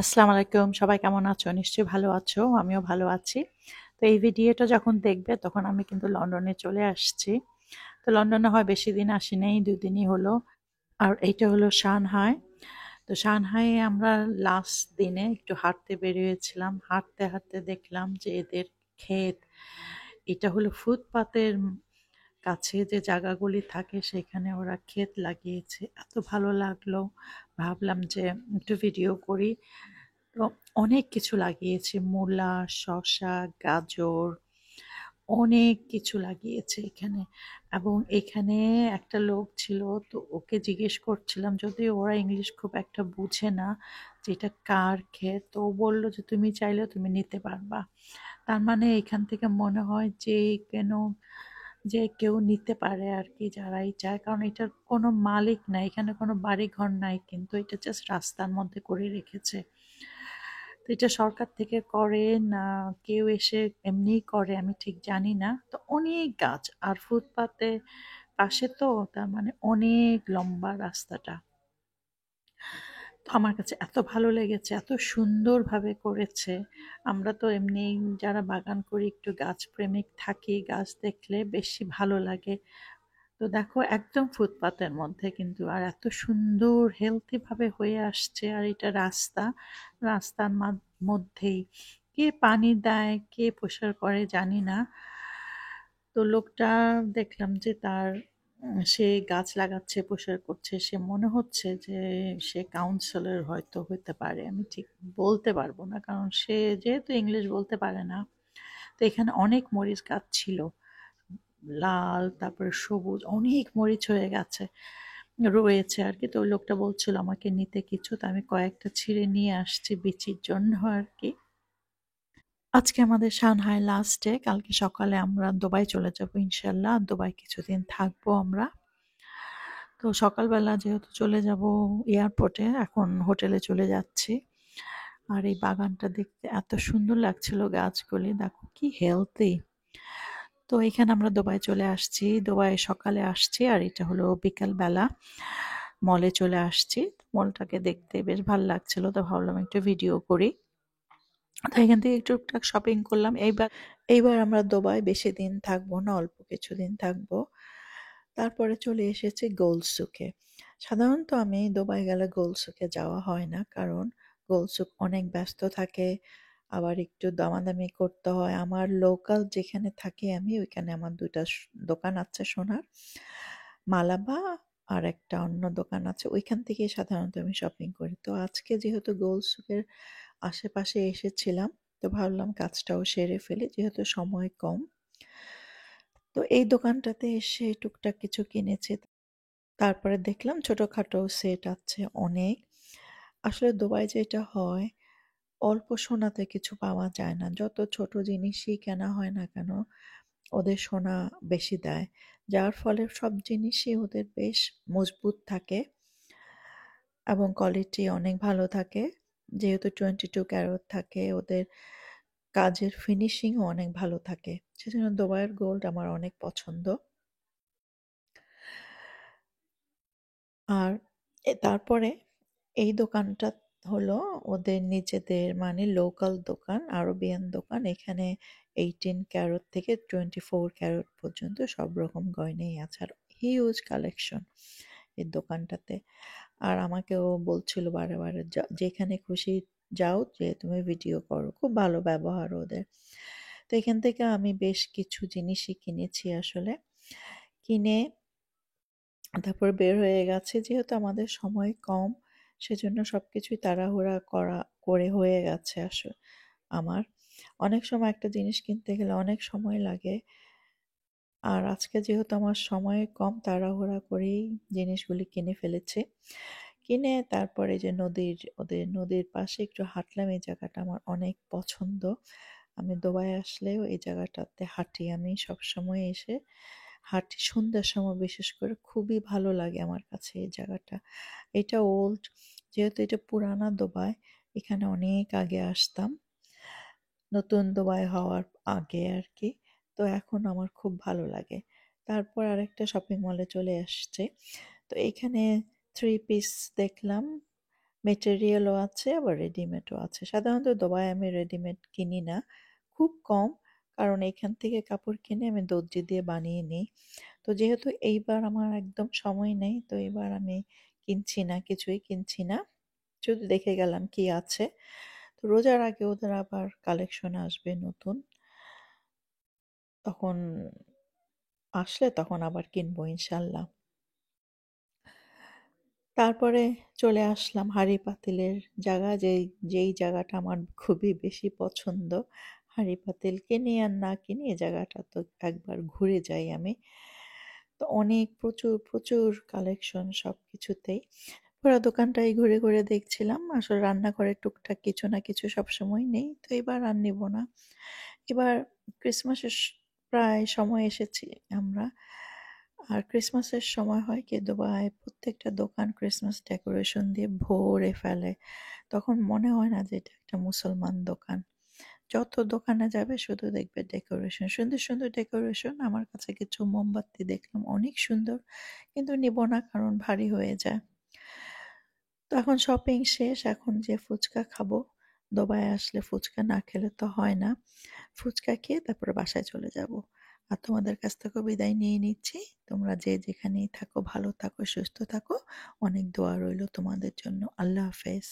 আসসালামু আলাইকুম। সবাই কেমন আছো? নিশ্চয়ই ভালো আছো। আমিও ভালো আছি। তো এই ভিডিওটা যখন দেখবে তখন আমি কিন্তু লন্ডনে চলে আসছি। তো লন্ডনে হয় বেশি দিন আসি নাই, ২ দিনই হলো। আর এইটা হলো সানহাই। তো সানহাইয়ে আমরা লাস্ট দিনে একটু হাঁটতে বেরিয়েছিলাম। হাঁটতে, হাঁটতে দেখলাম যে এদের ক্ষেত, এটা হলো ফুটপাতের কাছে যে জায়গাগুলি থাকে সেখানে ওরা ক্ষেত লাগিয়েছে। এত ভালো লাগলো। ভাবলাম যে একটু ভিডিও করি। তো অনেক কিছু লাগিয়েছে, মূলা, শসা, গাজর, অনেক কিছু লাগিয়েছে এখানে। এবং এখানে একটা লোক ছিল, তো ওকে জিজ্ঞেস করছিলাম, যদিও ওরা ইংলিশ খুব একটা বুঝে না, যে এটা কার ক্ষেত। তো ও বললো যে তুমি চাইলেও তুমি নিতে পারবা। তার মানে এখান থেকে মনে হয় যে কেন, যে কেউ নিতে পারে আর কি, যারাই চায়, কারণ এটার কোনো মালিক নাই, এখানে কোনো বাড়ি ঘর নাই, কিন্তু এটা জাস্ট রাস্তার মধ্যে করে রেখেছে। তো এটা সরকার থেকে করে না কেউ এসে এমনিই করে, আমি ঠিক জানি না। তো অনেক গাছ আর ফুটপাতে পাশে, তো তার মানে অনেক লম্বা রাস্তাটা। তো আমার কাছে এত ভালো লেগেছে, এত সুন্দরভাবে করেছে। আমরা তো এমনি যারা বাগান করি একটু গাছ প্রেমিক থাকি, গাছ দেখলে বেশি ভালো লাগে। তো দেখো একদম ফুটপাতের মধ্যে কিন্তু, আর এত সুন্দর হেলদি ভাবে হয়ে আসছে। আর এটা রাস্তা, রাস্তার মধ্যেই কে পানি দেয় কে পরিষ্কার করে জানি না। তো লোকটা দেখলাম যে তার সে গাছ লাগাচ্ছে, পরিষ্কার করছে, সে মনে হচ্ছে যে সে কাউন্সিলর হয়তো হতে পারে, আমি ঠিক বলতে পারবো না, কারণ সে যেহেতু ইংলিশ বলতে পারে না। তো এখানে অনেক মরিচ গাছ ছিল, লাল তারপরে সবুজ, অনেক মরিচ হয়ে গেছে রয়েছে আর কি। তো ওই লোকটা বলছিল আমাকে নিতে কিছু, তো আমি কয়েকটা ছিঁড়ে নিয়ে আসছি বিচির জন্য আর কি। আজকে আমাদের সানহাই লাস্ট ডে, কালকে সকালে আমরা দুবাই চলে যাব ইনশাল্লাহ। দুবাই কিছুদিন থাকবো আমরা। তো সকালবেলা যেহেতু চলে যাব এয়ারপোর্টে, এখন হোটেলে চলে যাচ্ছি। আর এই বাগানটা দেখতে এত সুন্দর লাগছিল, গাছগুলি দেখো কি হেলদি। তো এখানে আমরা দুবাই চলে আসছি, দুবাই সকালে আসছি, আর এটা হলো বিকাল বেলা মলে চলে আসছি। মলটাকে দেখতে বেশ ভালো লাগছিল, তো ভাবলাম একটু ভিডিও করি। তো এখান থেকে একটু টুকটাক শপিং করলাম। এইবার আমরা দুবাই বেশি দিন থাকবো না, অল্প কিছুদিন থাকবো। তারপরে চলে এসেছি গোলসুকে। সাধারণত আমি দুবাই গেলে গোলসুকে যাওয়া হয় না, কারণ গোলসুক অনেক ব্যস্ত থাকে, আবার একটু দামাদামি করতে হয়। আমার লোকাল যেখানে থাকি আমি, ওইখানে আমার দুইটা দোকান আছে সোনার, মালাবা আর একটা অন্য দোকান আছে, ওইখান থেকে সাধারণত আমি শপিং করি। তো আজকে যেহেতু গোলসুকের আশেপাশে এসেছিলাম, তো ভাবলাম কাজটাও সেরে ফেলি যেহেতু সময় কম। তো এই দোকানটাতে এসে টুকটাক কিছু কিনেছি। তারপরে দেখলাম ছোটখাটো সেট আছে অনেক। আসলে দুবাই যেটা হয়, অল্প সোনাতে কিছু পাওয়া যায় না। যত ছোট জিনিসই কেনা হয় না কেন, ওদের সোনা বেশি দেয়, যার ফলে সব জিনিসই ওদের বেশ মজবুত থাকে এবং কোয়ালিটি অনেক ভালো থাকে। যেহেতু 22 ক্যারেট থাকে, ওদের কাজের ফিনিশিংও অনেক ভালো থাকে, সেজন্য দুবাইয়ের গোল্ড আমার অনেক পছন্দ। আর তারপরে এই দোকানটা হলো ওদের নিজেদের, মানে লোকাল দোকান, আরবিয়ান দোকান। এখানে 18 ক্যারেট থেকে 24 ক্যারেট পর্যন্ত সব রকম গয়নাই আছে, আর হিউজ কালেকশন এই দোকানটাতে। আর আমাকেও বলছিল বারে বারে, যেখানে খুশি যাও, যে তুমি ভিডিও করো, খুব ভালো ব্যবহার ওদের। তো এখান থেকে আমি বেশ কিছু জিনিসই কিনেছি আসলে। কিনে তারপর বের হয়ে গেছে, যেহেতু আমাদের সময় কম, সেজন্য সবকিছুই তাড়াহুড়া করে হয়ে গেছে আসলে। আমার অনেক সময় একটা জিনিস কিনতে গেলে অনেক সময় লাগে, আর আজকে যেহেতু আমার সময় কম, তাড়াহুড়া করেই জিনিসগুলি কিনে ফেলেছি। কিনে তারপরে যে ওদের নদীর পাশে একটু হাঁটলাম, এই জায়গাটা আমার অনেক পছন্দ। আমি দুবাই আসলেও এই জায়গাটাতে হাঁটি, আমি সবসময় এসে হাঁটি সন্ধ্যার সময়, বিশেষ করে খুবই ভালো লাগে আমার কাছে এই জায়গাটা। এটা ওল্ড, যেহেতু এটা পুরানা দুবাই, এখানে অনেক আগে আসতাম, নতুন দুবাই হওয়ার আগে আর কি। তো এখন আমার খুব ভালো লাগে। তারপর আরেকটা শপিং মলে চলে আসছে। তো এখানে থ্রি পিস দেখলাম, মেটেরিয়ালও আছে আবার রেডিমেডও আছে। সাধারণত দুবাই আমি রেডিমেড কিনি না, খুব কম, কারণ এখান থেকে কাপড় কিনে আমি দর্জি দিয়ে বানিয়ে নিই। তো যেহেতু এইবার আমার একদম সময় নেই, তো এবার আমি কিনছি না, কিছুই কিনছি না, শুধু দেখে গেলাম কি আছে। তো রোজার আগে ওদের আবার কালেকশন আসবে নতুন, তখন আসলে তখন আবার কিনবো ইনশাল্লাহ। তারপরে চলে আসলাম হাঁড়ি পাতিলের জায়গা, যেই জায়গাটা আমার খুবই বেশি পছন্দ। হাঁড়ি পাতিল কিনি আর না কিনি, এই জায়গাটা তো একবার ঘুরে যাই আমি। তো অনেক প্রচুর প্রচুর কালেকশন সব কিছুতেই। পুরো দোকানটাই ঘুরে ঘুরে দেখছিলাম। আসলে রান্নাঘরে টুকটাক কিছু না কিছু সবসময় নেই, তো এবার আর নিব না। এবার ক্রিসমাসের প্রায় সময় এসেছি আমরা। আর ক্রিসমাসের সময় হয় কি, দুবাই প্রত্যেকটা দোকান ক্রিসমাস ডেকোরেশন দিয়ে ভরে ফেলে। তখন মনে হয় না যে এটা একটা মুসলমান দোকান। যত দোকানে যাবে শুধু দেখবে ডেকোরেশন, সুন্দর সুন্দর ডেকোরেশন। আমার কাছে কিছু মোমবাতি দেখলাম অনেক সুন্দর, কিন্তু নিব না কারণ ভারী হয়ে যায়। তো এখন শপিং শেষ, এখন যে ফুচকা খাবো, দুবাই আসলে ফুচকা না খেলে তো হয় না। ফুচকা খেয়ে তারপরে বাসায় চলে যাব। আর তোমাদের কাছ থেকেও বিদায় নিয়ে নিচ্ছি। তোমরা যে যেখানেই থাকো ভালো থাকো, সুস্থ থাকো। অনেক দোয়া রইল তোমাদের জন্য। আল্লাহ হাফেজ।